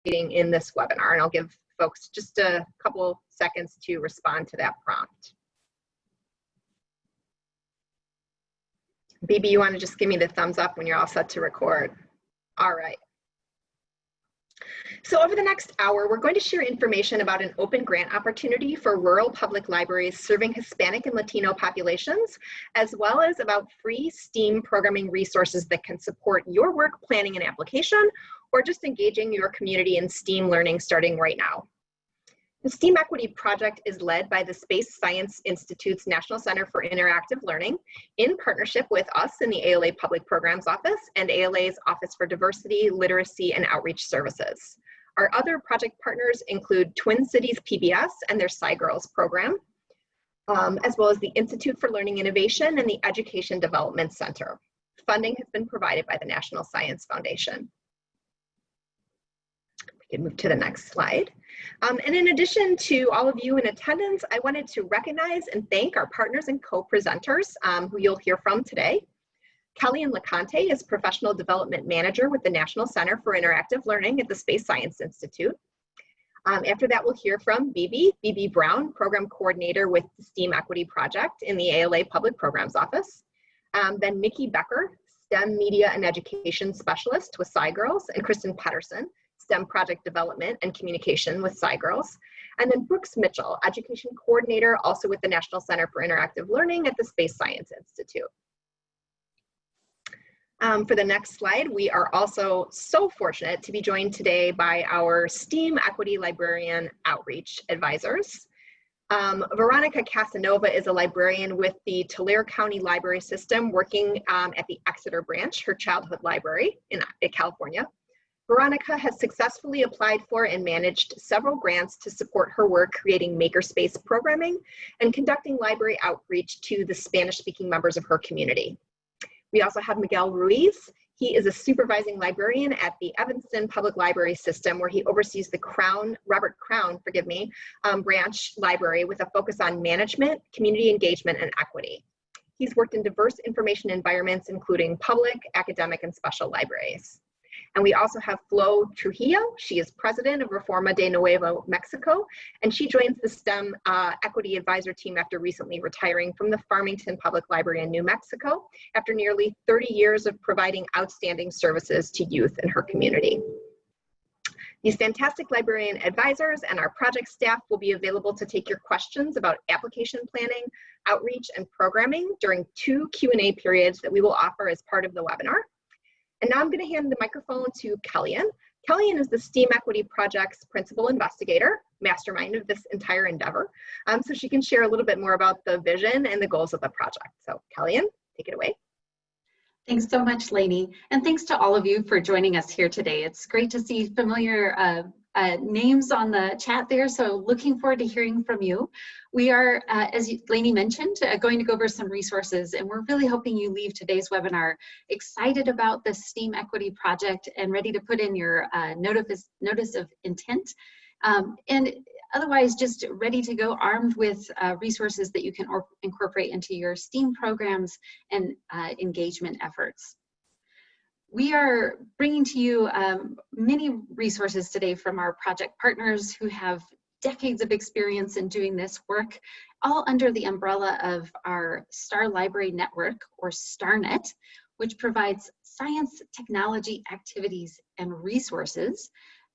in this webinar, and I'll give folks just a couple seconds to respond to that prompt. BB, you want to just give me the thumbs up when you're all set to record? All right. So over the next hour, we're going to share information about an open grant opportunity for rural public libraries serving Hispanic and Latino populations, as well as about free STEAM programming resources that can support your work planning and application, or just engaging your community in STEAM learning starting right now. The STEAM Equity Project is led by the Space Science Institute's National Center for Interactive Learning in partnership with us in the ALA Public Programs Office and ALA's Office for Diversity, Literacy, and Outreach Services. Our other project partners include Cities PBS and their SciGirls program, as well as the Institute for Learning Innovation and the Education Development Center. Funding has been provided by the National Science Foundation. We can move to the next slide. And in addition to all of you in attendance, I wanted to recognize and thank our partners and co-presenters who you'll hear from today. Kellyanne LeConte is Professional Development Manager with the National Center for Interactive Learning at the Space Science Institute. After that, we'll hear from BB Brown, Program Coordinator with the STEAM Equity Project in the ALA Public Programs Office. Then Nikki Becker, STEM Media and Education Specialist with SciGirls, and Kristen Pedersen, STEM Project Development and Communication with SciGirls. And then Brooks Mitchell, Education Coordinator, also with the National Center for Interactive Learning at the Space Science Institute. For the next slide, we are also so fortunate to be joined today by our STEAM Equity Librarian Outreach Advisors. Veronica Casanova is a librarian with the Tulare County Library System working at the Exeter branch, her childhood library in California. Veronica has successfully applied for and managed several grants to support her work creating makerspace programming and conducting library outreach to the Spanish-speaking members of her community. We also have Miguel Ruiz. He is a supervising librarian at the Evanston Public Library System, where he oversees the Robert Crown branch library with a focus on management, community engagement, and equity. He's worked in diverse information environments, including public, academic, and special libraries. And we also have Flo Trujillo. She is president of Reforma de Nuevo Mexico, and she joins the STEM Equity Advisor team after recently retiring from the Farmington Public Library in New Mexico after nearly 30 years of providing outstanding services to youth in her community. These fantastic librarian advisors and our project staff will be available to take your questions about application planning, outreach, and programming during 2 Q&A periods that we will offer as part of the webinar. And now I'm going to hand the microphone to Kellyanne. Kellyanne is the STEAM Equity Project's principal investigator, mastermind of this entire endeavor. So she can share a little bit more about the vision and the goals of the project. So Kellyanne, take it away. Thanks so much, Lainey. And thanks to all of you for joining us here today. It's great to see familiar names on the chat there, so looking forward to hearing from you. We are, as Lainey mentioned, going to go over some resources, and we're really hoping you leave today's webinar excited about the STEAM Equity Project and ready to put in your notice of intent, and otherwise just ready to go armed with resources that you can incorporate into your STEAM programs and engagement efforts. We are bringing to you many resources today from our project partners who have decades of experience in doing this work, all under the umbrella of our STAR Library Network, or StarNet, which provides science, technology, activities, and resources,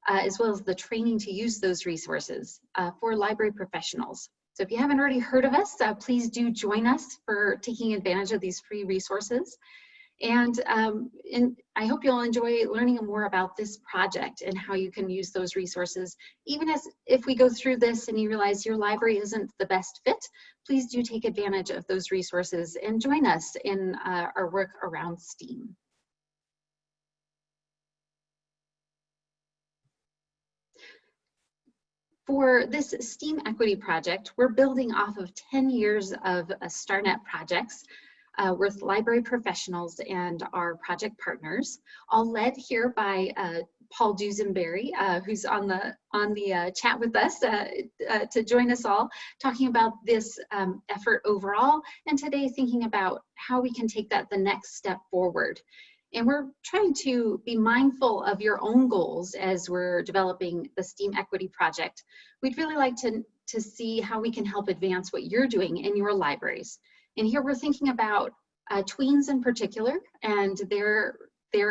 as well as the training to use those resources for library professionals. So if you haven't already heard of us, please do join us for taking advantage of these free resources. And I hope you'll enjoy learning more about this project and how you can use those resources. Even if we go through this and you realize your library isn't the best fit, please do take advantage of those resources and join us in our work around STEAM. For this STEAM Equity Project, we're building off of 10 years of StarNet projects with library professionals and our project partners, all led here by Paul Dusenberry, who's on the chat with us to join us all, talking about this effort overall, and today thinking about how we can take that the next step forward. And we're trying to be mindful of your own goals as we're developing the STEAM Equity Project. We'd really like to see how we can help advance what you're doing in your libraries. And here we're thinking about tweens in particular and their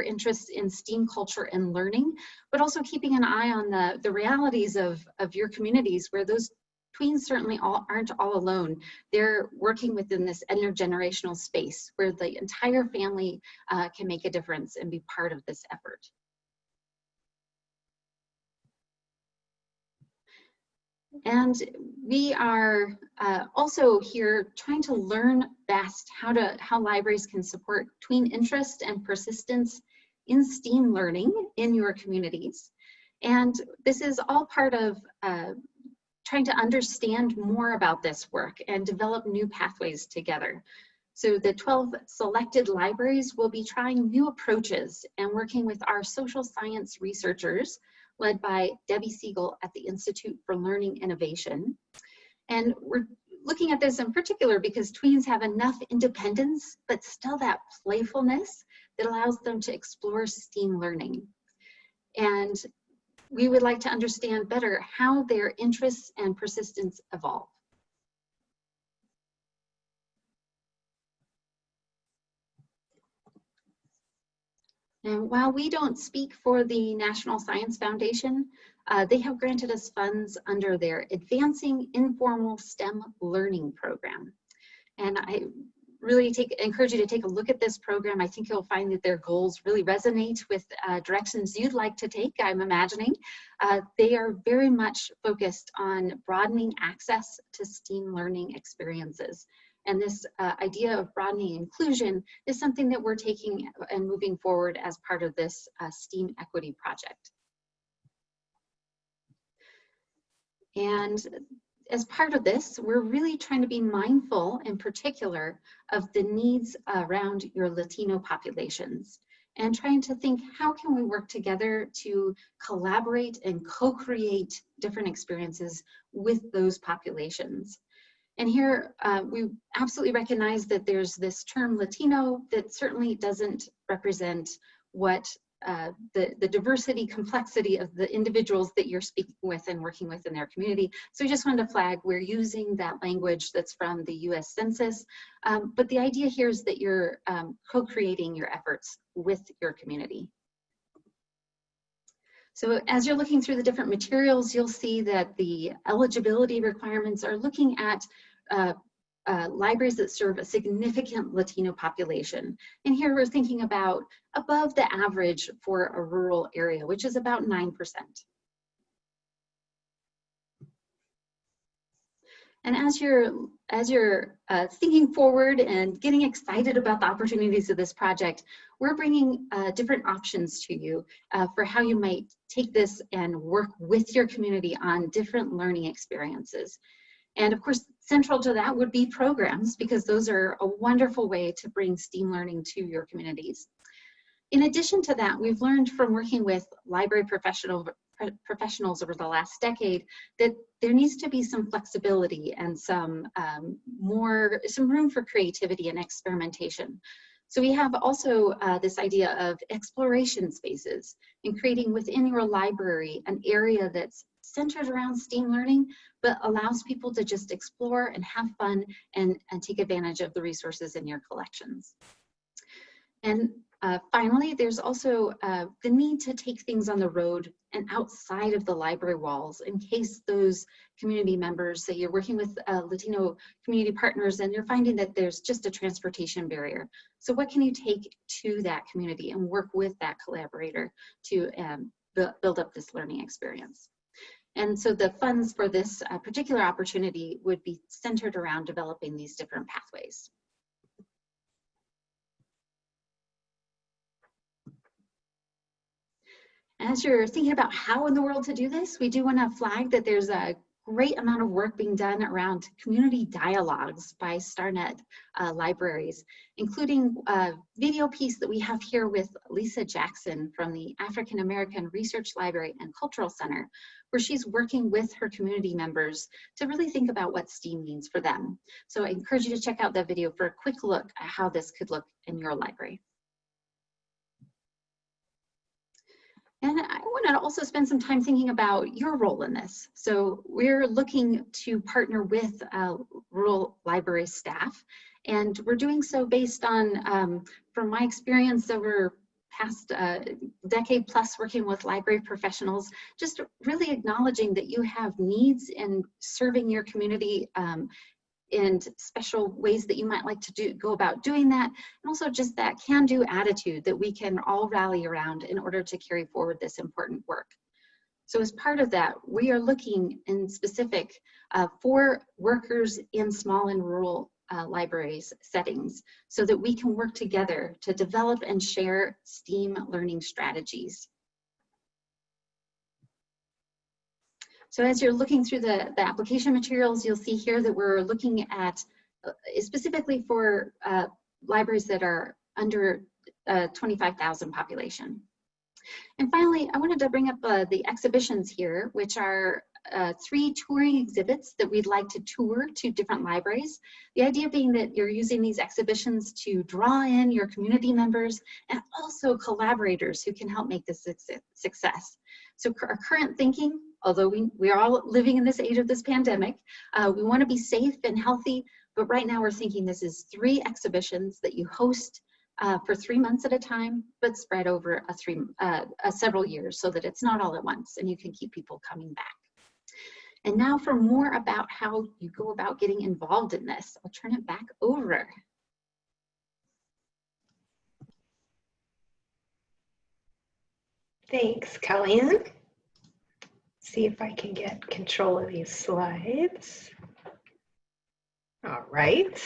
interest in STEAM culture and learning, but also keeping an eye on the realities of your communities where those tweens certainly aren't all alone. They're working within this intergenerational space where the entire family can make a difference and be part of this effort. And we are also here trying to learn best how libraries can support tween interest and persistence in STEAM learning in your communities. And this is all part of trying to understand more about this work and develop new pathways together. So the 12 selected libraries will be trying new approaches and working with our social science researchers led by Debbie Siegel at the Institute for Learning Innovation. And we're looking at this in particular because tweens have enough independence, but still that playfulness that allows them to explore STEAM learning. And we would like to understand better how their interests and persistence evolve. And while we don't speak for the National Science Foundation, they have granted us funds under their Advancing Informal STEM Learning Program. And I really encourage you to take a look at this program. I think you'll find that their goals really resonate with directions you'd like to take, I'm imagining. They are very much focused on broadening access to STEAM learning experiences. And this idea of broadening inclusion is something that we're taking and moving forward as part of this STEAM Equity Project. And as part of this, we're really trying to be mindful in particular of the needs around your Latino populations and trying to think how can we work together to collaborate and co-create different experiences with those populations. And here we absolutely recognize that there's this term Latino that certainly doesn't represent what the diversity, complexity of the individuals that you're speaking with and working with in their community. So we just wanted to flag, we're using that language that's from the US Census, but the idea here is that you're co-creating your efforts with your community. So as you're looking through the different materials, you'll see that the eligibility requirements are looking at libraries that serve a significant Latino population. And here we're thinking about above the average for a rural area, which is about 9%. And as you're thinking forward and getting excited about the opportunities of this project, we're bringing different options to you for how you might take this and work with your community on different learning experiences. And of course, central to that would be programs, because those are a wonderful way to bring STEAM learning to your communities. In addition to that, we've learned from working with library professionals over the last decade that there needs to be some flexibility and some room for creativity and experimentation. So we have also this idea of exploration spaces and creating within your library an area that's centered around STEAM learning, but allows people to just explore and have fun and take advantage of the resources in your collections. And finally, there's also the need to take things on the road and outside of the library walls in case those community members, say you're working with Latino community partners and you're finding that there's just a transportation barrier. So what can you take to that community and work with that collaborator to build up this learning experience? And so the funds for this particular opportunity would be centered around developing these different pathways. As you're thinking about how in the world to do this, we do want to flag that there's a great amount of work being done around community dialogues by StarNet libraries, including a video piece that we have here with Lisa Jackson from the African American Research Library and Cultural Center, where she's working with her community members to really think about what STEAM means for them. So I encourage you to check out that video for a quick look at how this could look in your library. And I want to also spend some time thinking about your role in this. So we're looking to partner with rural library staff, and we're doing so based on, from my experience over past decade plus working with library professionals, just really acknowledging that you have needs in serving your community and special ways that you might like to go about doing that, and also just that can-do attitude that we can all rally around in order to carry forward this important work. So as part of that, we are looking in specific for workers in small and rural libraries settings so that we can work together to develop and share STEAM learning strategies. So as you're looking through the application materials, you'll see here that we're looking at specifically for libraries that are under 25,000 population. And finally, I wanted to bring up the exhibitions here, which are 3 touring exhibits that we'd like to tour to different libraries. The idea being that you're using these exhibitions to draw in your community members and also collaborators who can help make this success. So our current thinking, although we are all living in this age of this pandemic, we want to be safe and healthy, but right now we're thinking this is 3 exhibitions that you host for 3 months at a time, but spread over several years so that it's not all at once and you can keep people coming back. And now for more about how you go about getting involved in this, I'll turn it back over. Thanks, Kellyanne. See if I can get control of these slides. All right.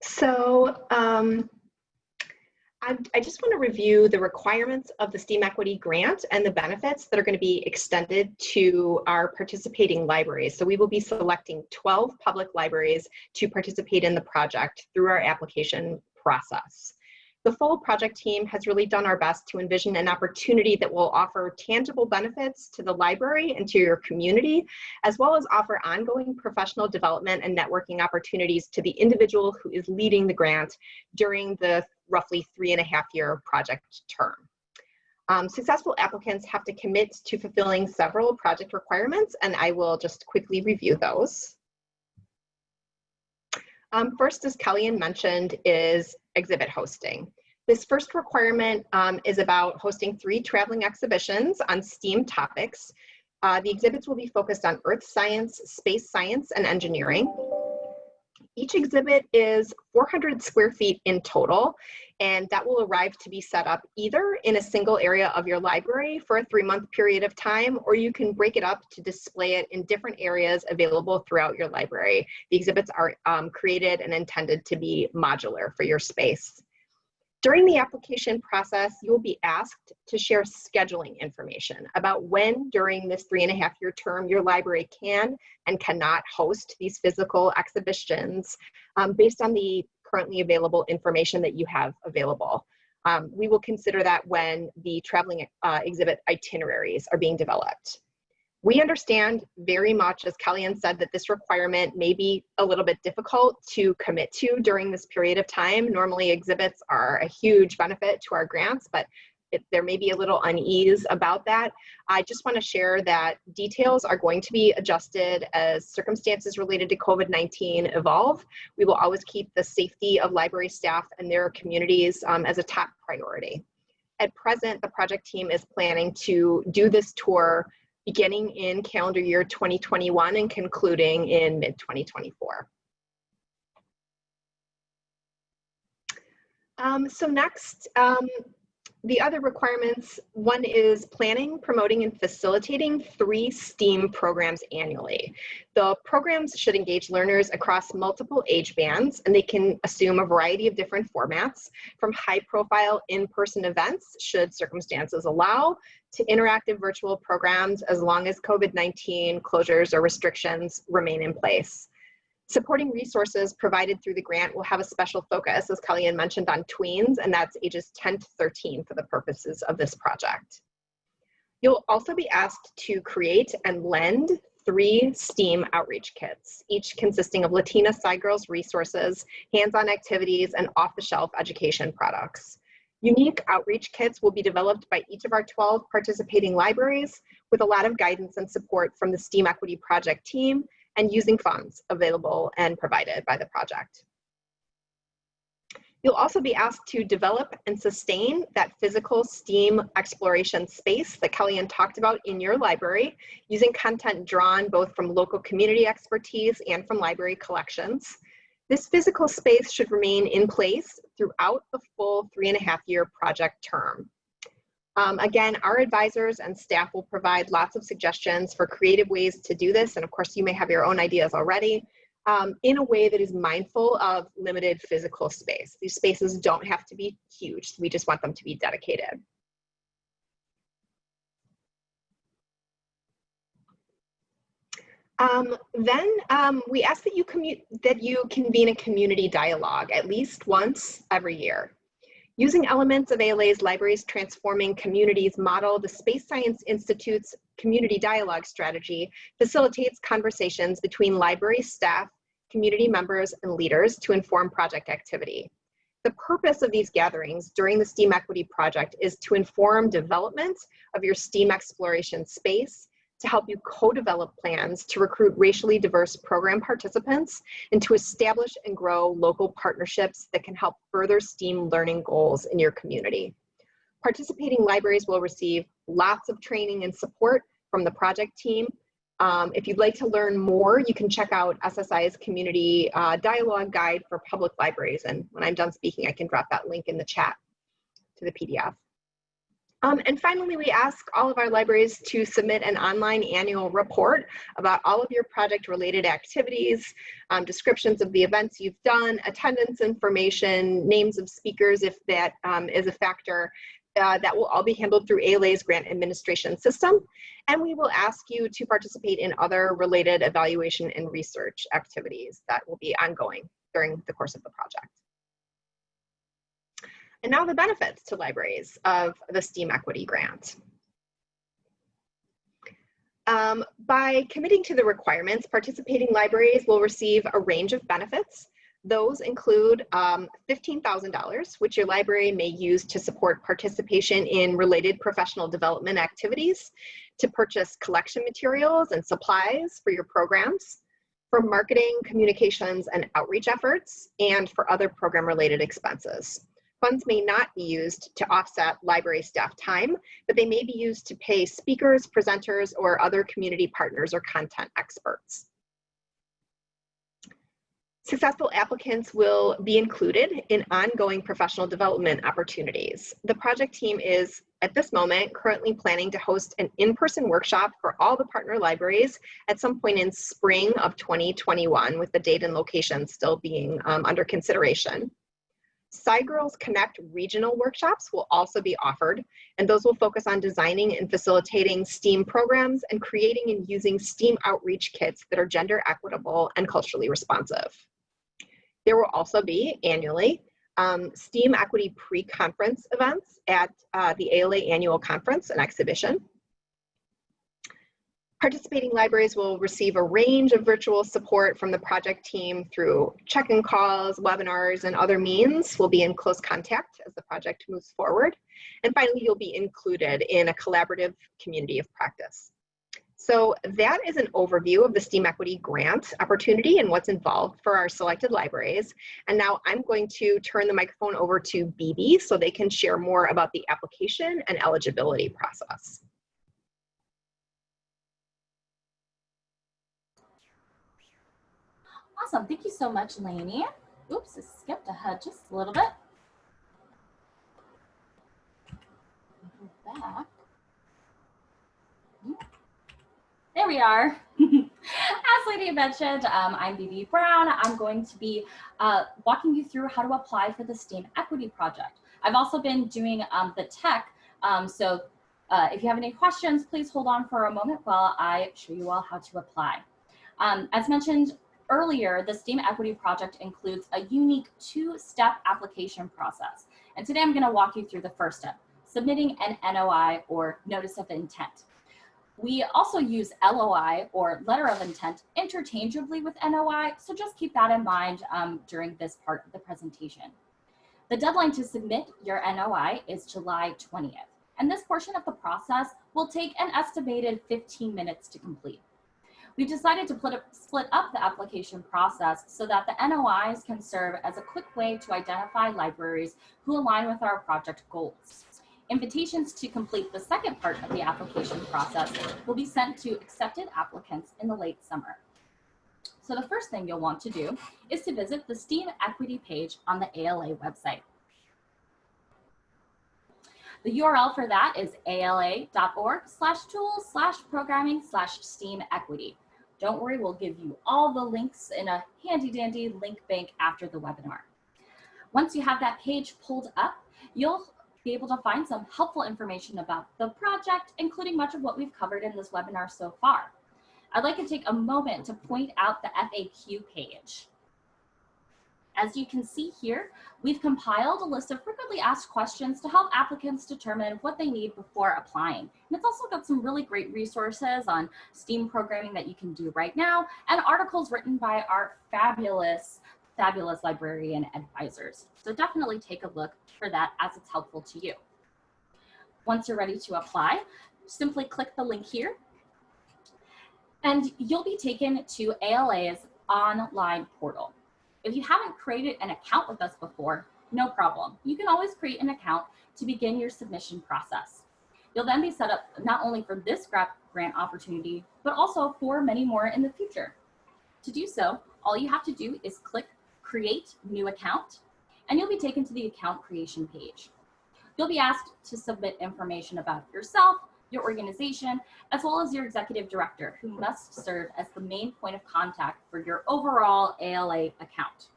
So I just want to review the requirements of the STEAM Equity Grant and the benefits that are going to be extended to our participating libraries. So we will be selecting 12 public libraries to participate in the project through our application process. The full project team has really done our best to envision an opportunity that will offer tangible benefits to the library and to your community, as well as offer ongoing professional development and networking opportunities to the individual who is leading the grant during the roughly 3.5-year project term. Successful applicants have to commit to fulfilling several project requirements, and I will just quickly review those. First, as Kellyanne mentioned, is exhibit hosting. This first requirement is about hosting 3 traveling exhibitions on STEAM topics. The exhibits will be focused on earth science, space science, and engineering. Each exhibit is 400 square feet in total, and that will arrive to be set up either in a single area of your library for a 3-month period of time, or you can break it up to display it in different areas available throughout your library. The exhibits are created and intended to be modular for your space. During the application process, you will be asked to share scheduling information about when during this 3.5-year term your library can and cannot host these physical exhibitions based on the currently available information that you have available. We will consider that when the traveling exhibit itineraries are being developed. We understand very much, as Kellyanne said, that this requirement may be a little bit difficult to commit to during this period of time. Normally exhibits are a huge benefit to our grants, but there may be a little unease about that. I just want to share that details are going to be adjusted as circumstances related to COVID-19 evolve. We will always keep the safety of library staff and their communities as a top priority. At present, the project team is planning to do this tour beginning in calendar year 2021 and concluding in mid-2024. So next, the other requirements, one is planning, promoting, and facilitating 3 STEAM programs annually. The programs should engage learners across multiple age bands, and they can assume a variety of different formats, from high-profile in-person events, should circumstances allow, to interactive virtual programs as long as COVID-19 closures or restrictions remain in place. Supporting resources provided through the grant will have a special focus, as Kellyanne mentioned, on tweens, and that's ages 10 to 13 for the purposes of this project. You'll also be asked to create and lend 3 STEAM outreach kits, each consisting of Latino SciGirls resources, hands-on activities, and off-the-shelf education products. Unique outreach kits will be developed by each of our 12 participating libraries with a lot of guidance and support from the STEAM Equity Project team and using funds available and provided by the project. You'll also be asked to develop and sustain that physical STEAM exploration space that Kellyanne talked about in your library, using content drawn both from local community expertise and from library collections. This physical space should remain in place throughout the full 3.5-year project term. Again, our advisors and staff will provide lots of suggestions for creative ways to do this, and of course you may have your own ideas already, in a way that is mindful of limited physical space. These spaces don't have to be huge, we just want them to be dedicated. We ask that you convene a community dialogue at least once every year. Using elements of ALA's Libraries Transforming Communities model, the Space Science Institute's community dialogue strategy facilitates conversations between library staff, community members, and leaders to inform project activity. The purpose of these gatherings during the STEAM Equity Project is to inform development of your STEAM exploration space, to help you co-develop plans to recruit racially diverse program participants, and to establish and grow local partnerships that can help further STEAM learning goals in your community. Participating libraries will receive lots of training and support from the project team. If you'd like to learn more, you can check out SSI's Community Dialogue Guide for Public Libraries. And when I'm done speaking, I can drop that link in the chat to the PDF. And finally, we ask all of our libraries to submit an online annual report about all of your project-related activities, descriptions of the events you've done, attendance information, names of speakers if that is a factor. That will all be handled through ALA's grant administration system. And we will ask you to participate in other related evaluation and research activities that will be ongoing during the course of the project. And now the benefits to libraries of the STEAM Equity Grant. By committing to the requirements, participating libraries will receive a range of benefits. Those include $15,000, which your library may use to support participation in related professional development activities, to purchase collection materials and supplies for your programs, for marketing, communications, and outreach efforts, and for other program-related expenses. Funds may not be used to offset library staff time, but they may be used to pay speakers, presenters, or other community partners or content experts. Successful applicants will be included in ongoing professional development opportunities. The project team is, at this moment, currently planning to host an in-person workshop for all the partner libraries at some point in spring of 2021, with the date and location still being under consideration. SciGirls Connect regional workshops will also be offered, and those will focus on designing and facilitating STEAM programs and creating and using STEAM outreach kits that are gender equitable and culturally responsive. There will also be annually STEAM Equity pre-conference events at the ALA Annual Conference and Exhibition. Participating libraries will receive a range of virtual support from the project team through check-in calls, webinars, and other means. We'll be in close contact as the project moves forward. And finally, you'll be included in a collaborative community of practice. So that is an overview of the STEAM Equity Grant opportunity and what's involved for our selected libraries. And now I'm going to turn the microphone over to BB so they can share more about the application and eligibility process. Awesome, thank you so much, Lainey. Oops, I skipped ahead just a little bit. Go back. There we are. As Lainey mentioned, I'm BB Brown. I'm going to be walking you through how to apply for the STEAM Equity Project. I've also been doing the tech, so if you have any questions, please hold on for a moment while I show you all how to apply. As mentioned earlier, the STEAM Equity Project includes a unique two-step application process. And today I'm going to walk you through the first step, submitting an NOI or Notice of Intent. We also use LOI or Letter of Intent interchangeably with NOI, so just keep that in mind during this part of the presentation. The deadline to submit your NOI is July 20th, and this portion of the process will take an estimated 15 minutes to complete. We've decided to split up the application process so that the NOIs can serve as a quick way to identify libraries who align with our project goals. Invitations to complete the second part of the application process will be sent to accepted applicants in the late summer. So the first thing you'll want to do is to visit the STEAM equity page on the ALA website. The URL for that is ala.org/tools/programming/STEAM equity. Don't worry, we'll give you all the links in a handy dandy link bank after the webinar. Once you have that page pulled up, you'll be able to find some helpful information about the project, including much of what we've covered in this webinar so far. I'd like to take a moment to point out the FAQ page. As you can see here, we've compiled a list of frequently asked questions to help applicants determine what they need before applying. And it's also got some really great resources on STEAM programming that you can do right now, and articles written by our fabulous librarian advisors. So definitely take a look for that as it's helpful to you. Once you're ready to apply, simply click the link here, and you'll be taken to ALA's online portal. If you haven't created an account with us before, no problem. You can always create an account to begin your submission process. You'll then be set up not only for this grant opportunity, but also for many more in the future. To do so, all you have to do is click Create New Account, and you'll be taken to the account creation page. You'll be asked to submit information about yourself, your organization, as well as your executive director, who must serve as the main point of contact for your overall ALA account.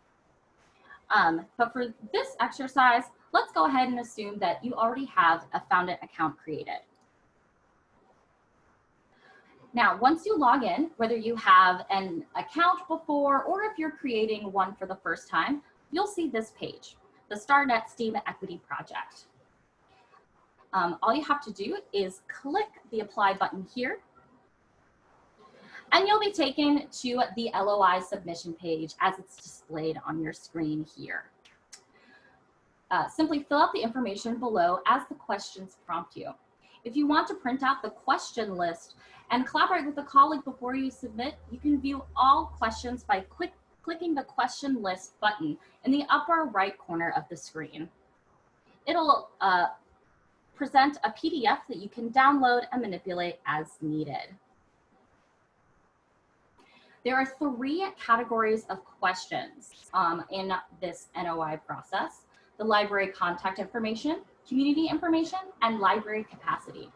But for this exercise, let's go ahead and assume that you already have a Foundit account created. Now, once you log in, whether you have an account before or if you're creating one for the first time, you'll see this page, the StarNet STEAM Equity Project. All you have to do is click the apply button here, and you'll be taken to the LOI submission page as it's displayed on your screen here. Simply fill out the information below as the questions prompt you. If you want to print out the question list and collaborate with a colleague before you submit, you can view all questions by clicking the question list button in the upper right corner of the screen. It'll present a PDF that you can download and manipulate as needed. There are 3 categories of questions in this NOI process: the library contact information, community information, and library capacity.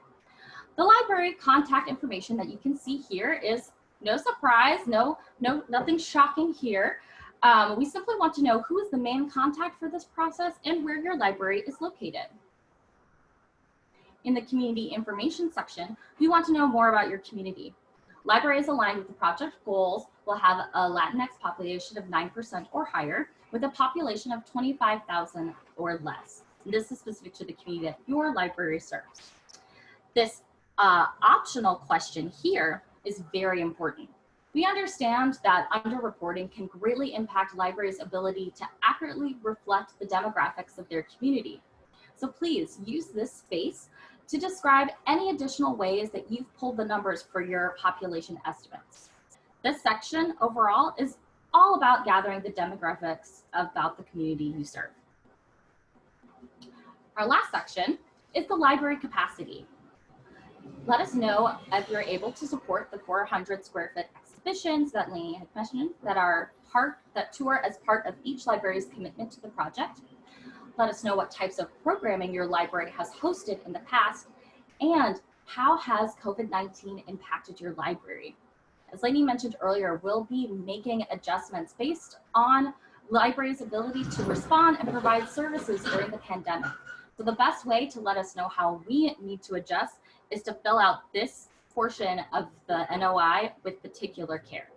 The library contact information that you can see here is no surprise, nothing shocking here. We simply want to know who is the main contact for this process and where your library is located. In the community information section, we want to know more about your community. Libraries aligned with the project goals will have a Latinx population of 9% or higher, with a population of 25,000 or less. And this is specific to the community that your library serves. This optional question here is very important. We understand that underreporting can greatly impact libraries' ability to accurately reflect the demographics of their community. So please use this space to describe any additional ways that you've pulled the numbers for your population estimates. This section overall is all about gathering the demographics about the community you serve. Our last section is the library capacity. Let us know if you're able to support the 400 square foot exhibitions that Lainey had mentioned that tour as part of each library's commitment to the project. Let us know what types of programming your library has hosted in the past, and how has COVID-19 impacted your library. As Lainey mentioned earlier, we'll be making adjustments based on libraries' ability to respond and provide services during the pandemic. So the best way to let us know how we need to adjust is to fill out this portion of the NOI with particular care.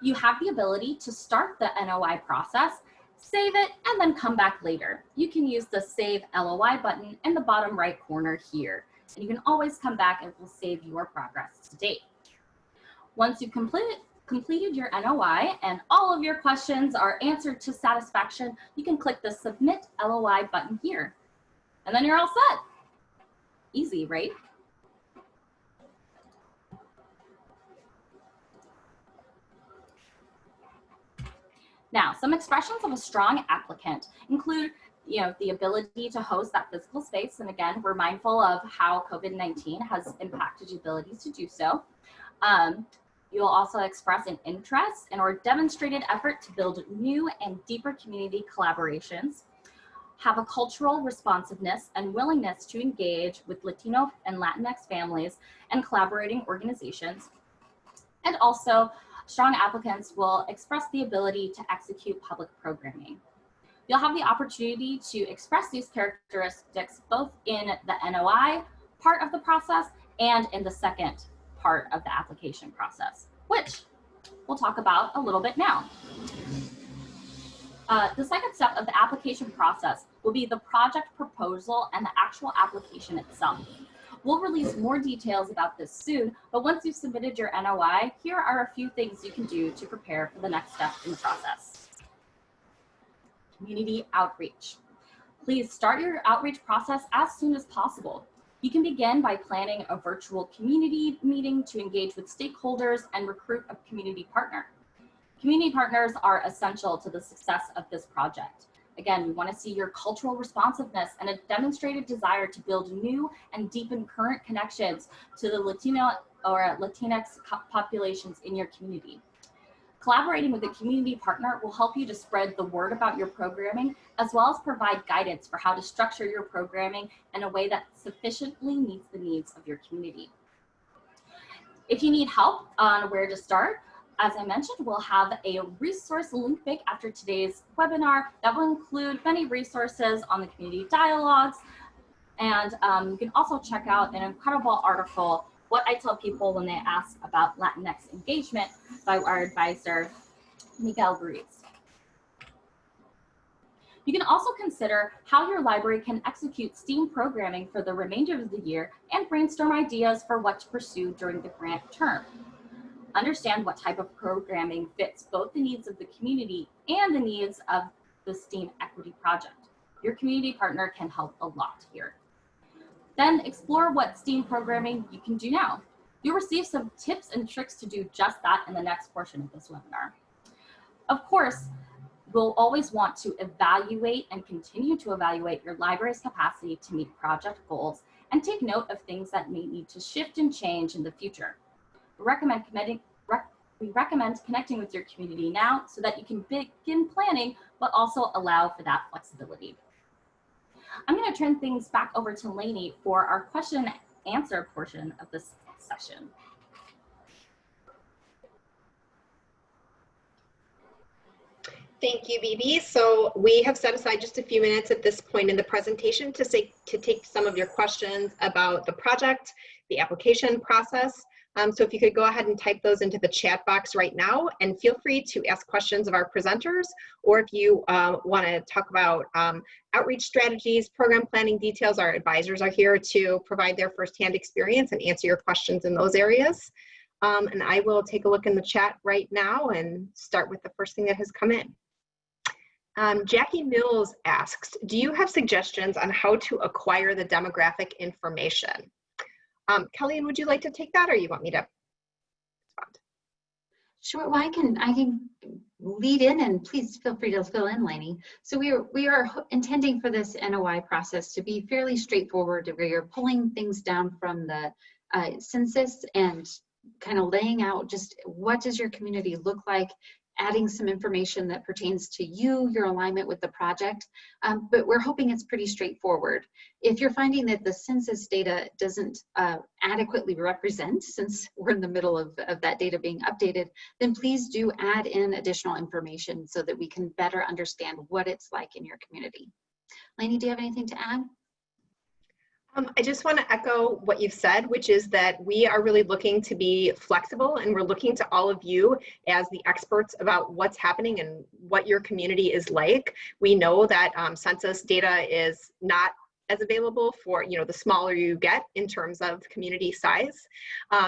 You have the ability to start the NOI process, save it, and then come back later. You can use the Save LOI button in the bottom right corner here. And you can always come back and it will save your progress to date. Once you've completed completed your NOI and all of your questions are answered to satisfaction, you can click the Submit LOI button here. And then you're all set. Easy, right? Now, some expressions of a strong applicant include, the ability to host that physical space. And again, we're mindful of how COVID-19 has impacted your ability to do so. You'll also express an interest and or demonstrated effort to build new and deeper community collaborations, have a cultural responsiveness and willingness to engage with Latino and Latinx families and collaborating organizations. And also, strong applicants will express the ability to execute public programming. You'll have the opportunity to express these characteristics both in the NOI part of the process and in the second part of the application process, which we'll talk about a little bit now. The second step of the application process will be the project proposal and the actual application itself. We'll release more details about this soon, but once you've submitted your NOI, here are a few things you can do to prepare for the next step in the process. Community outreach. Please start your outreach process as soon as possible. You can begin by planning a virtual community meeting to engage with stakeholders and recruit a community partner. Community partners are essential to the success of this project. Again, we want to see your cultural responsiveness and a demonstrated desire to build new and deepen current connections to the Latino or Latinx populations in your community. Collaborating with a community partner will help you to spread the word about your programming, as well as provide guidance for how to structure your programming in a way that sufficiently meets the needs of your community. If you need help on where to start, as I mentioned, we'll have a resource link pick after today's webinar that will include many resources on the community dialogues. And you can also check out an incredible article, What I Tell People When They Ask About Latinx Engagement, by our advisor, Miguel Ruiz. You can also consider how your library can execute STEAM programming for the remainder of the year and brainstorm ideas for what to pursue during the grant term. Understand what type of programming fits both the needs of the community and the needs of the STEAM Equity Project. Your community partner can help a lot here. Then explore what STEAM programming you can do now. You'll receive some tips and tricks to do just that in the next portion of this webinar. Of course, we'll always want to evaluate and continue to evaluate your library's capacity to meet project goals and take note of things that may need to shift and change in the future. We recommend connecting with your community now so that you can begin planning, but also allow for that flexibility. I'm going to turn things back over to Lainey for our question and answer portion of this session. Thank you, Bibi. So we have set aside just a few minutes at this point in the presentation to take some of your questions about the project, the application process. So if you could go ahead and type those into the chat box right now, and feel free to ask questions of our presenters, or if you want to talk about outreach strategies, program planning details, our advisors are here to provide their firsthand experience and answer your questions in those areas. And I will take a look in the chat right now and start with the first thing that has come in. Jackie Mills asks, do you have suggestions on how to acquire the demographic information? Kellyanne, would you like to take that, or you want me to respond? Sure, well, I can lead in, and please feel free to fill in, Lainey. So we are intending for this NOI process to be fairly straightforward, where you're pulling things down from the census and kind of laying out just what does your community look like, adding some information that pertains to you, your alignment with the project, but we're hoping it's pretty straightforward. If you're finding that the census data doesn't adequately represent, since we're in the middle of that data being updated, then please do add in additional information so that we can better understand what it's like in your community. Lainey, do you have anything to add? I just want to echo what you've said, which is that we are really looking to be flexible, and we're looking to all of you as the experts about what's happening and what your community is like. We know that census data is not as available for, the smaller you get in terms of community size.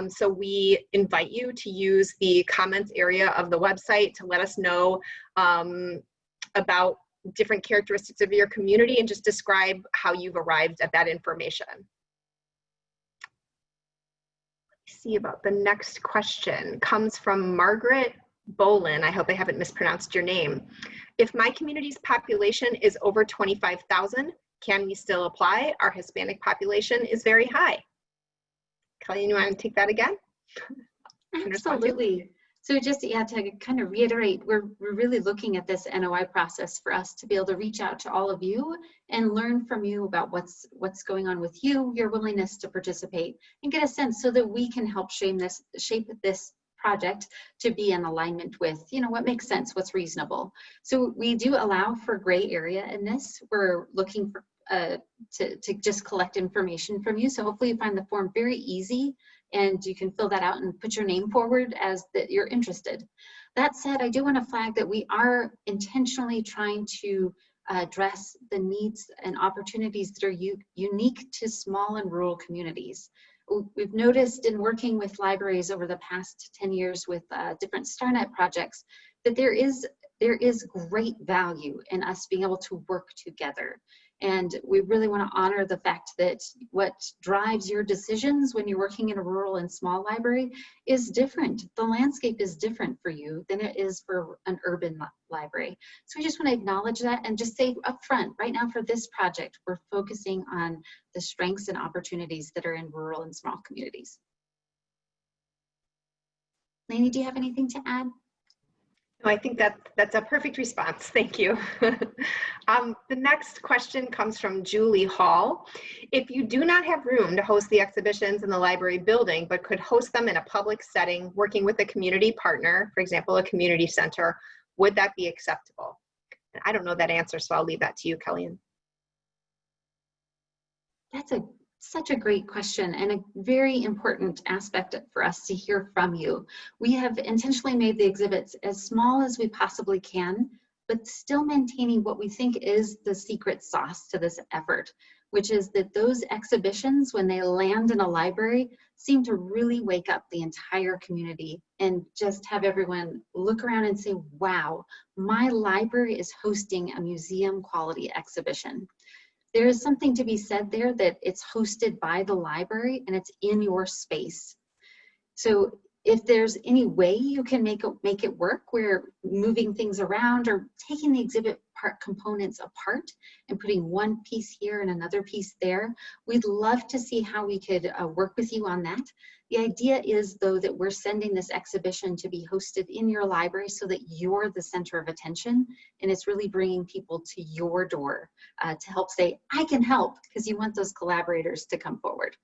So we invite you to use the comments area of the website to let us know about different characteristics of your community and just describe how you've arrived at that information. Let's see about the next question. Comes from Margaret Bolin. I hope I haven't mispronounced your name. If my community's population is over 25,000, can we still apply? Our Hispanic population is very high. Colleen, you want to take that again? Absolutely. So just, yeah, to kind of reiterate, we're really looking at this NOI process for us to be able to reach out to all of you and learn from you about what's going on with you, your willingness to participate, and get a sense so that we can help shape this project to be in alignment with, what makes sense, what's reasonable. So we do allow for gray area in this. We're looking for to just collect information from you. So hopefully you find the form very easy and you can fill that out and put your name forward as that you're interested. That said, I do want to flag that we are intentionally trying to address the needs and opportunities that are unique to small and rural communities. We've noticed in working with libraries over the past 10 years with different StarNet projects that there is great value in us being able to work together. And we really want to honor the fact that what drives your decisions when you're working in a rural and small library is different. The landscape is different for you than it is for an urban library. So we just want to acknowledge that and just say up front, right now for this project, we're focusing on the strengths and opportunities that are in rural and small communities. Lainey, do you have anything to add? No, I think that's a perfect response. Thank you. The next question comes from Julie Hall. If you do not have room to host the exhibitions in the library building, but could host them in a public setting, working with a community partner, for example, a community center, would that be acceptable? And I don't know that answer, so I'll leave that to you, Kellyanne. That's such a great question and a very important aspect for us to hear from you. We have intentionally made the exhibits as small as we possibly can, but still maintaining what we think is the secret sauce to this effort, which is that those exhibitions, when they land in a library, seem to really wake up the entire community and just have everyone look around and say, wow, my library is hosting a museum quality exhibition. There is something to be said there that it's hosted by the library and it's in your space. So if there's any way you can make it work, where moving things around or taking the exhibit part components apart and putting one piece here and another piece there, we'd love to see how we could work with you on that. The idea is, though, that we're sending this exhibition to be hosted in your library so that you're the center of attention, and it's really bringing people to your door to help say, I can help, because you want those collaborators to come forward.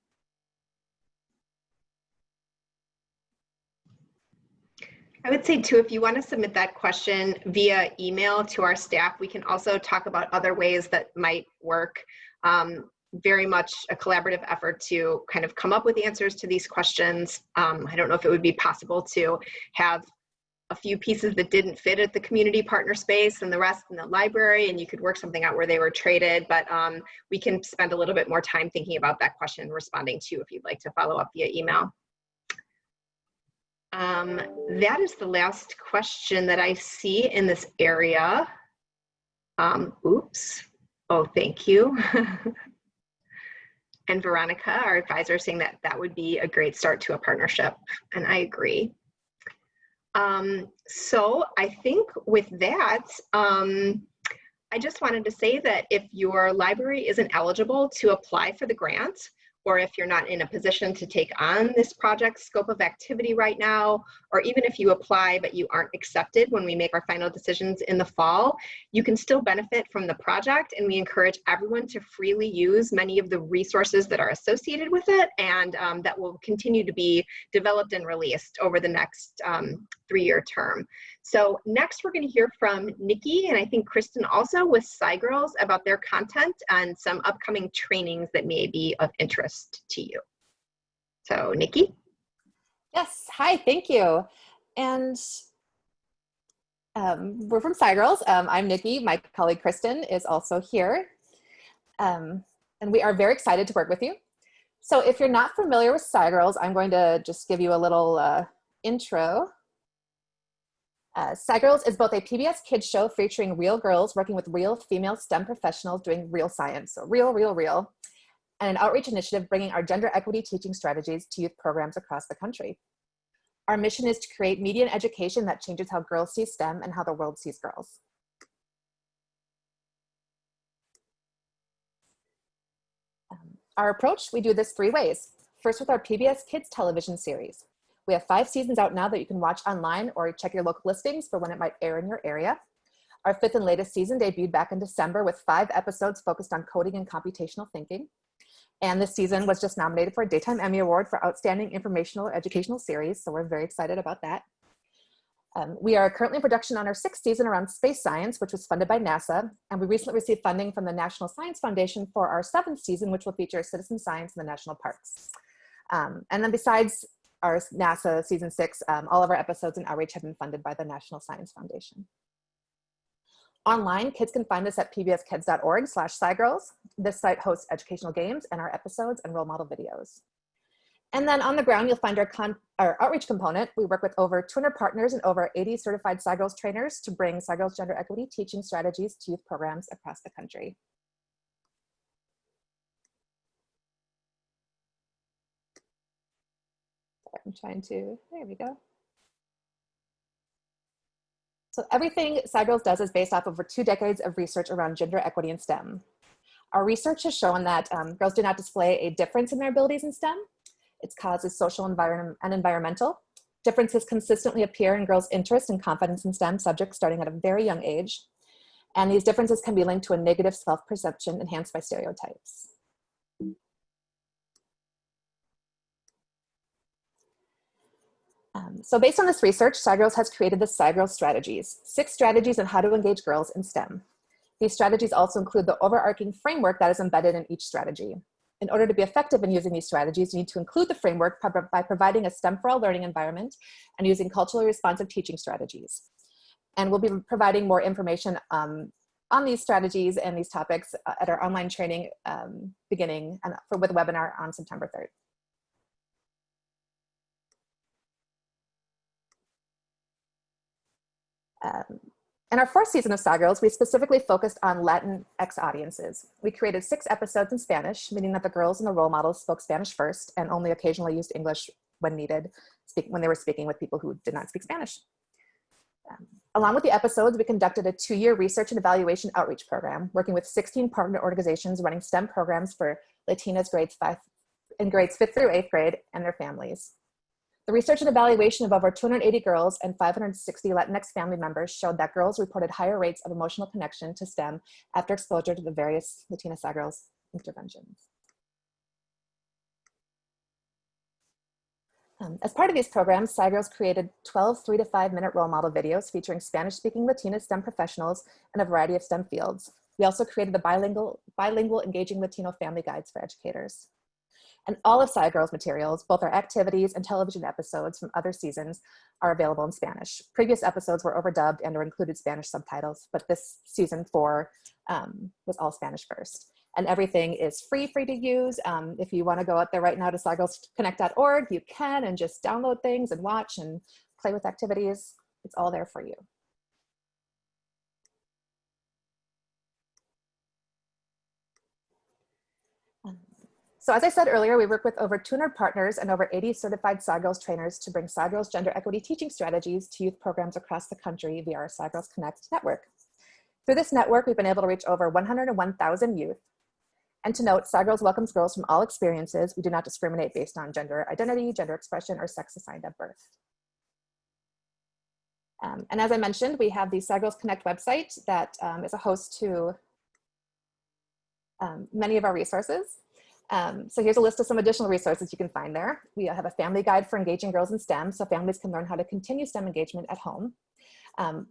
I would say too, if you want to submit that question via email to our staff, we can also talk about other ways that might work. Very much a collaborative effort to kind of come up with answers to these questions. I don't know if it would be possible to have a few pieces that didn't fit at the community partner space and the rest in the library, and you could work something out where they were traded, but we can spend a little bit more time thinking about that question and responding to if you'd like to follow up via email. That is the last question that I see in this area. Oops. Oh, thank you. And Veronica, our advisor, saying that that would be a great start to a partnership, and I agree. So I think with that, I just wanted to say that if your library isn't eligible to apply for the grant, or if you're not in a position to take on this project scope of activity right now, or even if you apply but you aren't accepted when we make our final decisions in the fall, you can still benefit from the project, and we encourage everyone to freely use many of the resources that are associated with it, and that will continue to be developed and released over the next 3-year term. So next we're going to hear from Nikki, and I think Kristen also, with SciGirls, about their content and some upcoming trainings that may be of interest to you. So Nikki? Yes, hi, thank you. And we're from SciGirls. I'm Nikki. My colleague Kristen is also here. And and we are very excited to work with you. So if you're not familiar with SciGirls, I'm going to just give you a little intro. SciGirls is both a PBS kids show featuring real girls working with real female STEM professionals doing real science, so real, and an outreach initiative bringing our gender equity teaching strategies to youth programs across the country. Our mission is to create media and education that changes how girls see STEM and how the world sees girls. Our approach, we do this 3 ways. First, with our PBS Kids television series. We have 5 seasons out now that you can watch online or check your local listings for when it might air in your area. Our 5th and latest season debuted back in December with 5 episodes focused on coding and computational thinking. And this season was just nominated for a Daytime Emmy Award for Outstanding Informational Educational Series, so we're very excited about that. We are currently in production on our 6th season around space science, which was funded by NASA, and we recently received funding from the National Science Foundation for our 7th season, which will feature citizen science in the national parks. And then besides our NASA season 6, all of our episodes and outreach have been funded by the National Science Foundation. Online, kids can find us at pbskids.org/SciGirls. This site hosts educational games and our episodes and role model videos. And then on the ground, you'll find our outreach component. We work with over 200 partners and over 80 certified SciGirls trainers to bring SciGirls gender equity teaching strategies to youth programs across the country. I'm trying to, there we go. So everything SciGirls does is based off over 2 decades of research around gender equity in STEM. Our research has shown that girls do not display a difference in their abilities in STEM. Its causes social and environmental. Differences consistently appear in girls' interest and confidence in STEM subjects starting at a very young age. And these differences can be linked to a negative self-perception enhanced by stereotypes. So based on this research, SciGirls has created the SciGirls strategies, 6 strategies on how to engage girls in STEM. These strategies also include the overarching framework that is embedded in each strategy. In order to be effective in using these strategies, you need to include the framework by providing a STEM for all learning environment and using culturally responsive teaching strategies. And we'll be providing more information on these strategies and these topics at our online training beginning with a webinar on September 3rd. In our 4th season of SciGirls, we specifically focused on Latinx audiences. We created 6 episodes in Spanish, meaning that the girls and the role models spoke Spanish first and only occasionally used English when needed, when they were speaking with people who did not speak Spanish. Along with the episodes, we conducted a 2-year research and evaluation outreach program, working with 16 partner organizations running STEM programs for Latinas grades 5th through 8th grade and their families. The research and evaluation of over 280 girls and 560 Latinx family members showed that girls reported higher rates of emotional connection to STEM after exposure to the various Latina SciGirls interventions. As part of these programs, SciGirls created 12 3- to 5-minute role model videos featuring Spanish-speaking Latina STEM professionals in a variety of STEM fields. We also created the bilingual engaging Latino family guides for educators. And all of SciGirls materials, both our activities and television episodes from other seasons, are available in Spanish. Previous episodes were overdubbed and or included Spanish subtitles, but this season 4 was all Spanish first. And everything is free to use. If you want to go out there right now to SciGirlsConnect.org, you can, and just download things and watch and play with activities. It's all there for you. So as I said earlier, we work with over 200 partners and over 80 certified SciGirls trainers to bring SciGirls gender equity teaching strategies to youth programs across the country via our SciGirls Connect network. Through this network, we've been able to reach over 101,000 youth. And to note, SciGirls welcomes girls from all experiences. We do not discriminate based on gender identity, gender expression, or sex assigned at birth. And as I mentioned, we have the SciGirls Connect website that is a host to many of our resources. So here's a list of some additional resources you can find there. We have a family guide for engaging girls in STEM, so families can learn how to continue STEM engagement at home.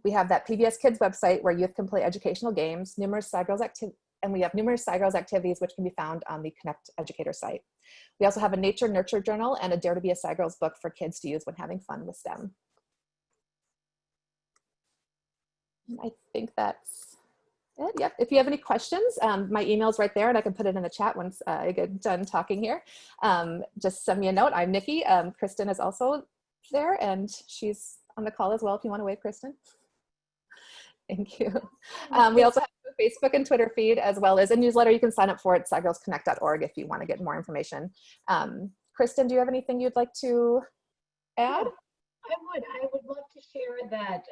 We have that PBS Kids website where youth can play educational games, and we have numerous SciGirls activities which can be found on the Connect Educator site. We also have a Nature Nurture journal and a Dare to be a SciGirls book for kids to use when having fun with STEM. I think that's And yep, if you have any questions, my email's right there and I can put it in the chat once I get done talking here. Just send me a note. I'm Nikki. Kristen is also there and she's on the call as well if you want to wave, Kristen. Thank you. We also have a Facebook and Twitter feed as well as a newsletter you can sign up for at SciGirlsConnect.org if you want to get more information. Kristen, do you have anything you'd like to add? I would love to share that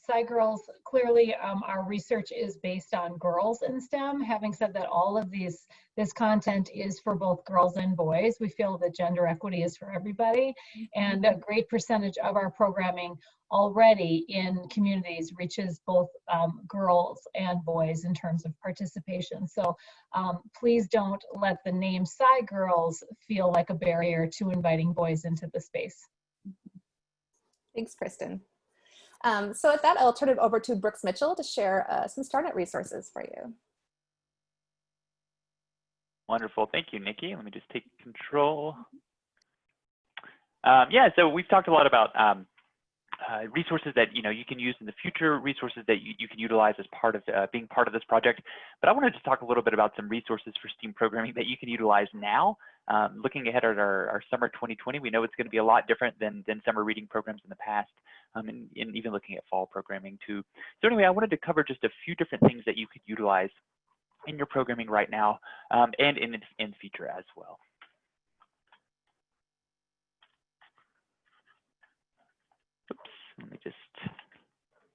SciGirls, clearly our research is based on girls in STEM. Having said that, all of this content is for both girls and boys. We feel that gender equity is for everybody, and a great percentage of our programming already in communities reaches both girls and boys in terms of participation. So please don't let the name SciGirls feel like a barrier to inviting boys into the space. Thanks, Kristen. So with that, I'll turn it over to Brooks Mitchell to share some StarNet resources for you. Wonderful, thank you, Nikki. Let me just take control. Yeah, so we've talked a lot about resources that you can use in the future, resources that you can utilize as part of being part of this project. But I wanted to talk a little bit about some resources for STEAM programming that you can utilize now. Looking ahead at our summer 2020, we know it's going to be a lot different than summer reading programs in the past, and even looking at fall programming too. So anyway, I wanted to cover just a few different things that you could utilize in your programming right now and in the future as well. Let me just,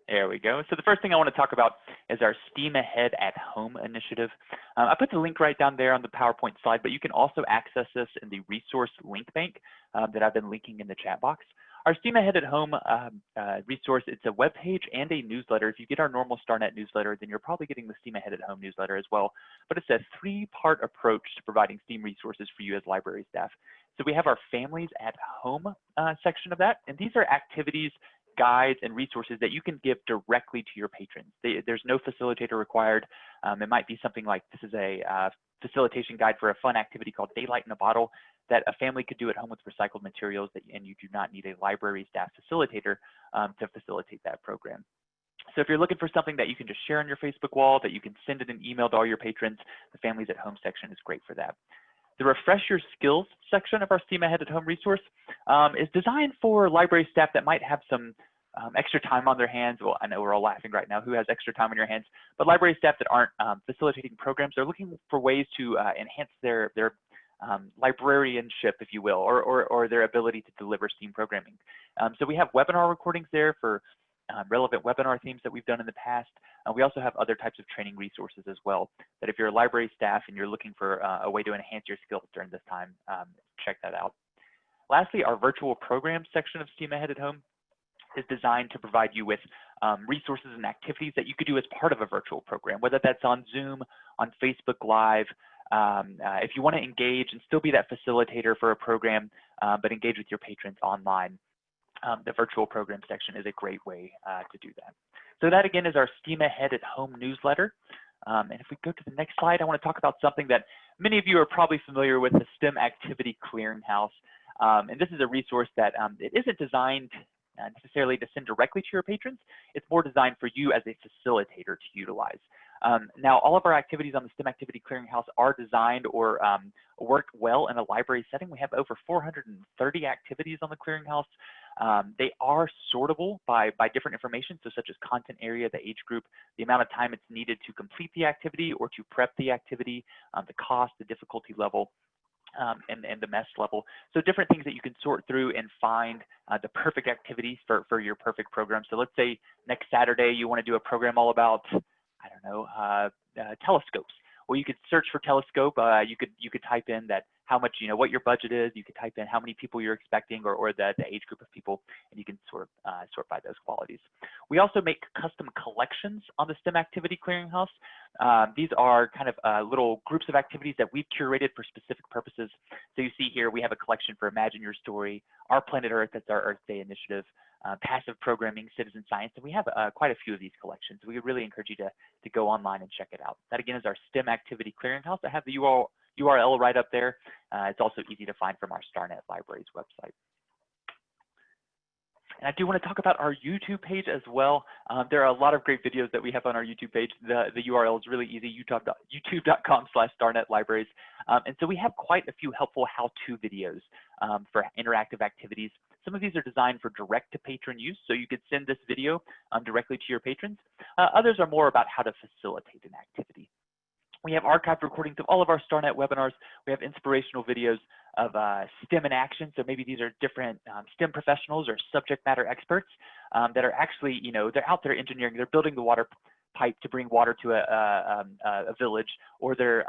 there we go. So the first thing I want to talk about is our STEAM Ahead at Home initiative. I put the link right down there on the PowerPoint slide, but you can also access this in the resource link bank that I've been linking in the chat box. Our STEAM Ahead at Home resource, it's a web page and a newsletter. If you get our normal StarNet newsletter, then you're probably getting the STEAM Ahead at Home newsletter as well. But it's a three-part approach to providing STEAM resources for you as library staff. So we have our Families at Home section of that, and these are activities, guides, and resources that you can give directly to your patrons. There's no facilitator required. It might be something like, this is a facilitation guide for a fun activity called Daylight in a Bottle that a family could do at home with recycled materials, and you do not need a library staff facilitator to facilitate that program. So if you're looking for something that you can just share on your Facebook wall, that you can send in an email to all your patrons, the Families at Home section is great for that. The Refresh Your Skills section of our STEAM Ahead at Home resource is designed for library staff that might have some extra time on their hands. Well, I know we're all laughing right now, who has extra time on your hands, but library staff that aren't facilitating programs, they're looking for ways to enhance their librarianship, if you will, or their ability to deliver STEAM programming. So we have webinar recordings there for relevant webinar themes that we've done in the past. We also have other types of training resources as well, that if you're a library staff and you're looking for a way to enhance your skills during this time, check that out. Lastly, our virtual programs section of STEAM Ahead at Home is designed to provide you with resources and activities that you could do as part of a virtual program, whether that's on Zoom, on Facebook Live. If you want to engage and still be that facilitator for a program, but engage with your patrons online, the virtual program section is a great way to do that. So that again is our STEAM Ahead at Home newsletter. And if we go to the next slide, I want to talk about something that many of you are probably familiar with, the STEM Activity Clearinghouse. And this is a resource that it isn't designed necessarily to send directly to your patrons. It's more designed for you as a facilitator to utilize. Now, all of our activities on the STEM Activity Clearinghouse are designed or work well in a library setting. We have over 430 activities on the clearinghouse. They are sortable by different information, so such as content area, the age group, the amount of time it's needed to complete the activity or to prep the activity, the cost, the difficulty level, and the mess level. So different things that you can sort through and find the perfect activities for your perfect program. So let's say next Saturday you want to do a program all about, I don't know, telescopes. Well, you could search for telescope. You could type in that how much, what your budget is. You could type in how many people you're expecting or the age group of people, and you can sort by those qualities. We also make custom collections on the STEM Activity Clearinghouse. These are kind of little groups of activities that we've curated for specific purposes. So you see here we have a collection for Imagine Your Story, Our Planet Earth, that's our Earth Day initiative, passive programming, citizen science, and we have quite a few of these collections. We would really encourage you to go online and check it out. That again is our STEM Activity Clearinghouse. I have the URL right up there. It's also easy to find from our StarNet Libraries website. And I do want to talk about our YouTube page as well. There are a lot of great videos that we have on our YouTube page. The URL is really easy, youtube.com/StarNetLibraries. And so we have quite a few helpful how-to videos for interactive activities. Some of these are designed for direct-to-patron use, so you could send this video directly to your patrons. Others are more about how to facilitate an activity. We have archived recordings of all of our StarNet webinars. We have inspirational videos of STEM in action. So maybe these are different STEM professionals or subject matter experts that are actually, they're out there engineering. They're building the water pipe to bring water to a village, or they're,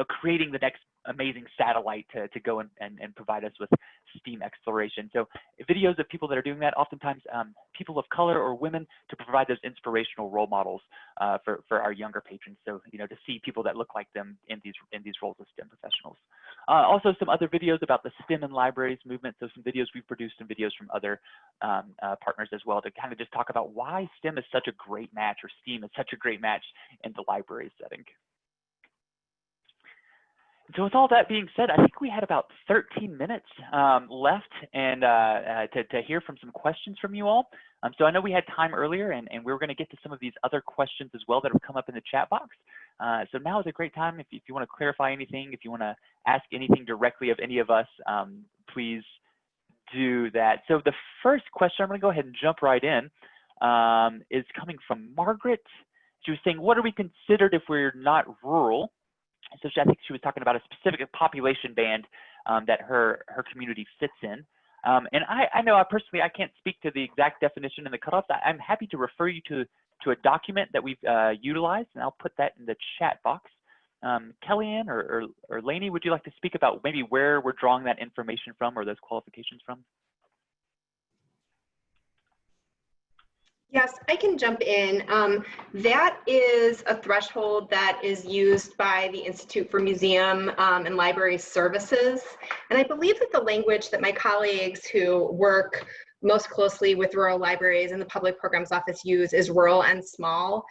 creating the next amazing satellite to go and provide us with STEAM exploration. So videos of people that are doing that, oftentimes people of color or women, to provide those inspirational role models for our younger patrons. So, to see people that look like them in these roles as STEM professionals. Also some other videos about the STEM in libraries movement. So some videos we've produced and videos from other partners as well, to kind of just talk about why STEM is such a great match, or STEAM is such a great match in the library setting. So with all that being said, I think we had about 13 minutes left and to hear from some questions from you all. So I know we had time earlier, and we were going to get to some of these other questions as well that have come up in the chat box. So now is a great time if you want to clarify anything, if you want to ask anything directly of any of us, please do that. So the first question, I'm going to go ahead and jump right in, is coming from Margaret. She was saying, what are we considered if we're not rural? So I think she was talking about a specific population band that her community fits in. And I know personally, I can't speak to the exact definition and the cutoffs. I'm happy to refer you to a document that we've utilized, and I'll put that in the chat box. Kellyanne or Lainey, would you like to speak about maybe where we're drawing that information from, or those qualifications from? Yes, I can jump in. That is a threshold that is used by the Institute for Museum and Library Services. And I believe that the language that my colleagues who work most closely with rural libraries in the Public Programs Office use is rural and small.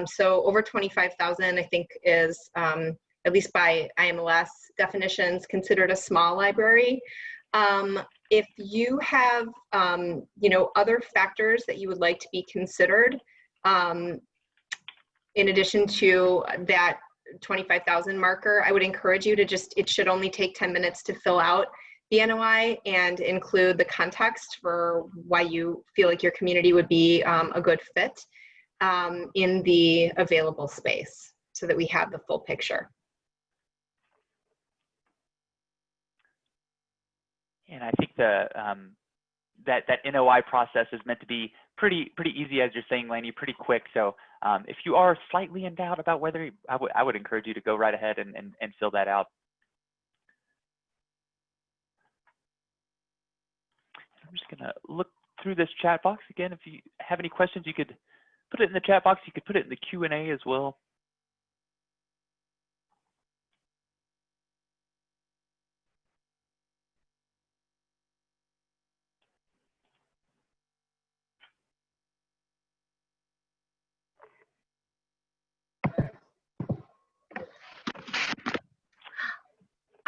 So over 25,000, I think, is, at least by IMLS definitions, considered a small library. If you have, other factors that you would like to be considered, in addition to that 25,000 marker, I would encourage you to it should only take 10 minutes to fill out the NOI and include the context for why you feel like your community would be a good fit in the available space, so that we have the full picture. And I think that NOI process is meant to be pretty easy, as you're saying, Lainey, pretty quick. So if you are slightly in doubt about whether, I would encourage you to go right ahead and fill that out. I'm just gonna look through this chat box again. If you have any questions, you could put it in the chat box. You could put it in the Q&A as well.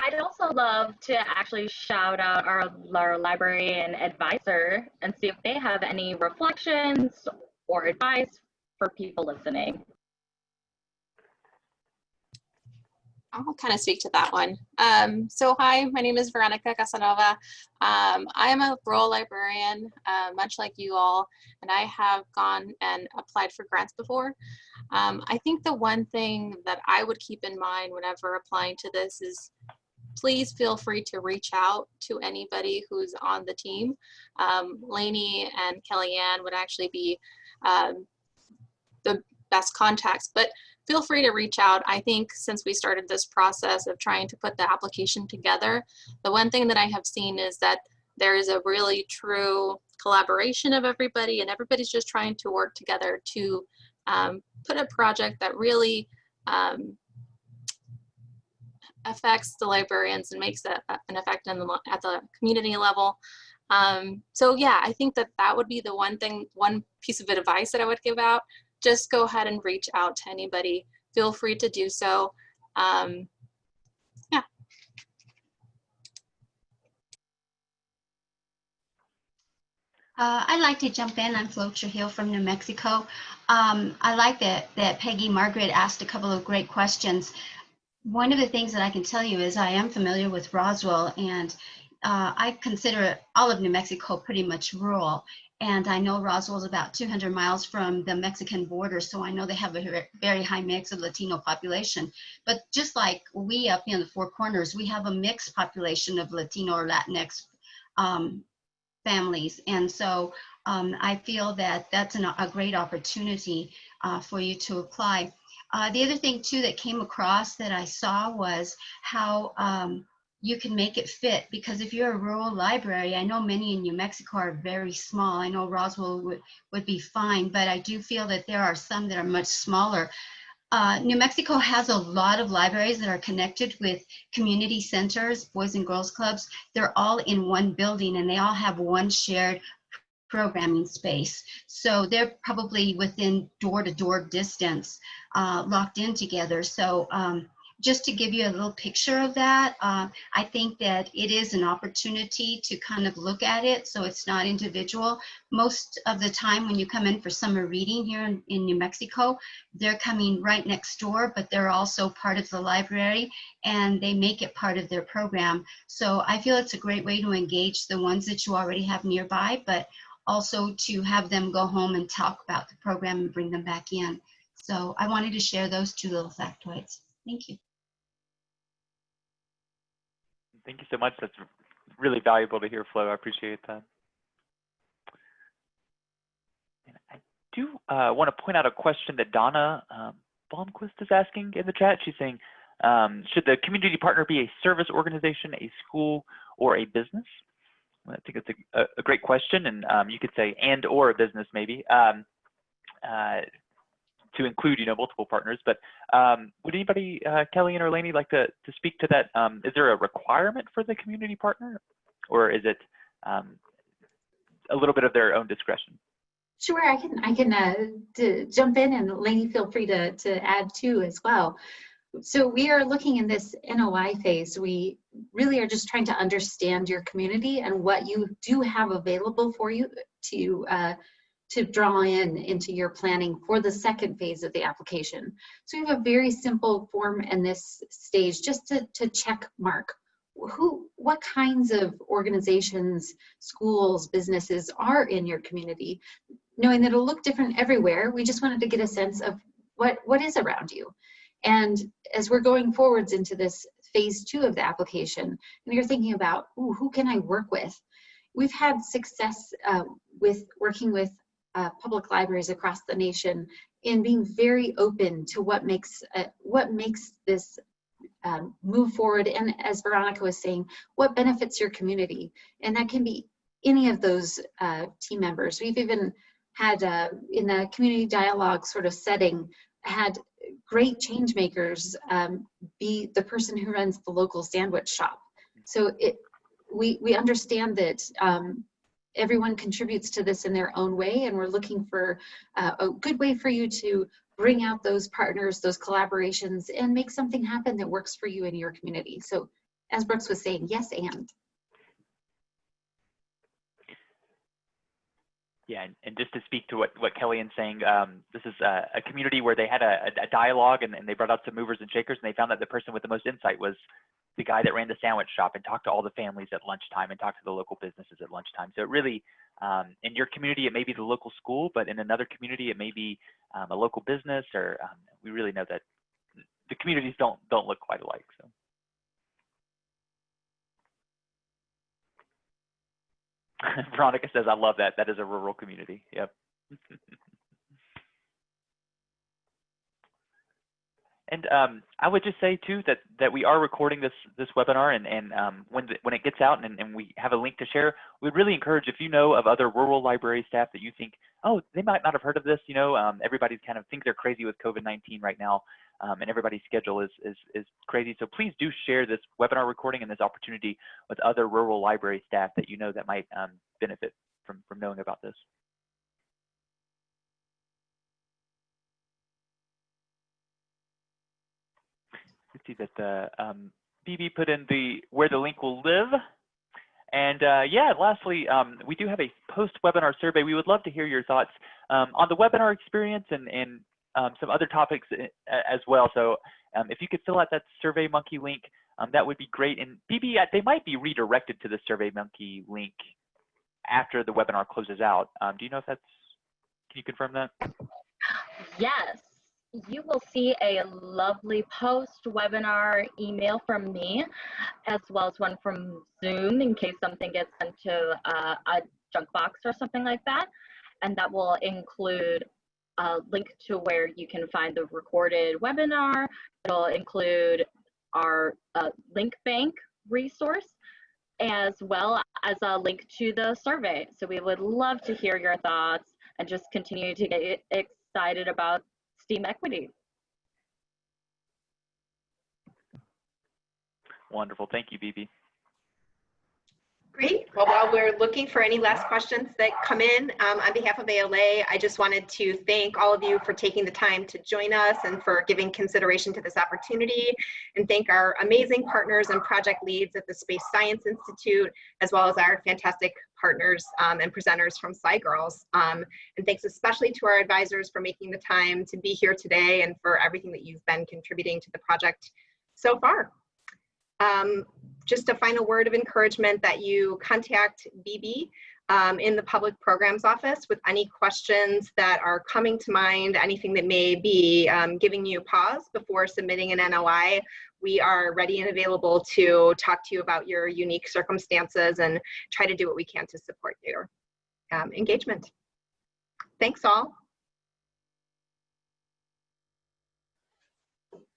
I'd also love to actually shout out our librarian advisor and see if they have any reflections or advice for people listening. I'll kind of speak to that one. So hi, my name is Veronica Casanova. I am a rural librarian, much like you all, and I have gone and applied for grants before. I think the one thing that I would keep in mind whenever applying to this is, please feel free to reach out to anybody who's on the team. Lainey and Kellyanne would actually be the best contacts, but feel free to reach out. I think since we started this process of trying to put the application together, the one thing that I have seen is that there is a really true collaboration of everybody, and everybody's just trying to work together to put a project that really affects the librarians and makes an effect at the community level. So yeah, I think that would be the one piece of advice that I would give out. Just go ahead and reach out to anybody. Feel free to do so. Yeah. I'd like to jump in. I'm Flo Trujillo from New Mexico. I like that Peggy Margaret asked a couple of great questions. One of the things that I can tell you is I am familiar with Roswell, and I consider all of New Mexico pretty much rural. And I know Roswell is about 200 miles from the Mexican border, so I know they have a very high mix of Latino population. But just like we up in the Four Corners, we have a mixed population of Latino or Latinx families. And so I feel that that's a great opportunity for you to apply. The other thing too that came across that I saw was how you can make it fit, because if you're a rural library, I know many in New Mexico are very small. I know Roswell would be fine, but I do feel that there are some that are much smaller. New Mexico has a lot of libraries that are connected with community centers, boys and girls clubs. They're all in one building and they all have one shared programming space. So they're probably within door-to-door distance, locked in together. So just to give you a little picture of that, I think that it is an opportunity to kind of look at it so it's not individual. Most of the time when you come in for summer reading here in New Mexico, they're coming right next door, but they're also part of the library and they make it part of their program. So I feel it's a great way to engage the ones that you already have nearby, but also to have them go home and talk about the program and bring them back in. So I wanted to share those two little factoids. Thank you. Thank you so much. That's really valuable to hear, Flo. I appreciate that. And I do want to point out a question that Donna Blomquist is asking in the chat. She's saying, should the community partner be a service organization, a school, or a business? I think it's a great question, and you could say and or a business maybe to include multiple partners. But would anybody, Kellyanne or Lainey, like to speak to that? Is there a requirement for the community partner, or is it a little bit of their own discretion? Sure, I can jump in, and Lainey, feel free to add too as well. So we are looking in this NOI phase. We really are just trying to understand your community and what you do have available for you to draw into your planning for the second phase of the application. So we have a very simple form in this stage just to check mark what kinds of organizations, schools, businesses are in your community. Knowing that it'll look different everywhere, we just wanted to get a sense of what is around you. And as we're going forwards into this phase 2 of the application, and you're thinking about, who can I work with? We've had success with working with public libraries across the nation in being very open to what makes this move forward. And as Veronica was saying, what benefits your community? And that can be any of those team members. We've even had in the community dialogue sort of setting, had great change makers be the person who runs the local sandwich shop. So we understand that everyone contributes to this in their own way, and we're looking for a good way for you to bring out those partners, those collaborations, and make something happen that works for you in your community. So as Brooks was saying, yes, and. Yeah, and just to speak to what Kellyanne's saying, this is a community where they had a dialogue and they brought out some movers and shakers, and they found that the person with the most insight was the guy that ran the sandwich shop and talked to all the families at lunchtime and talked to the local businesses at lunchtime. So it really, in your community, it may be the local school, but in another community, it may be a local business, or we really know that the communities don't look quite alike. So. Veronica says, I love that. That is a rural community. Yep. And I would just say too that we are recording this webinar, and when it gets out and we have a link to share, we'd really encourage, if you know of other rural library staff that you think, oh, they might not have heard of this, everybody kind of thinks they're crazy with COVID-19 right now, and everybody's schedule is crazy. So please do share this webinar recording and this opportunity with other rural library staff that you know that might benefit from knowing about this. You see that BB put in where the link will live, And yeah, lastly, we do have a post-webinar survey. We would love to hear your thoughts on the webinar experience and some other topics as well. So if you could fill out that SurveyMonkey link, that would be great. And BB, they might be redirected to the SurveyMonkey link after the webinar closes out. Do you know if that's, can you confirm that? Yes, you will see a lovely post-webinar email from me, as well as one from Zoom in case something gets sent to a junk box or something like that. And that will include a link to where you can find the recorded webinar. It'll include our link bank resource, as well as a link to the survey. So we would love to hear your thoughts and just continue to get excited about STEAM equity. Wonderful. Thank you, BB. Great. Well, while we're looking for any last questions that come in, on behalf of ALA, I just wanted to thank all of you for taking the time to join us and for giving consideration to this opportunity, and thank our amazing partners and project leads at the Space Science Institute, as well as our fantastic partners and presenters from SciGirls. And thanks especially to our advisors for making the time to be here today and for everything that you've been contributing to the project so far. Just a final word of encouragement that you contact BB in the Public Programs Office with any questions that are coming to mind, anything that may be giving you pause before submitting an NOI. We are ready and available to talk to you about your unique circumstances and try to do what we can to support your engagement. Thanks all.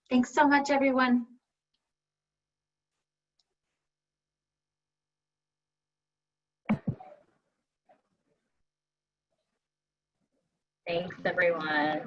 Thanks so much, everyone. Thanks, everyone.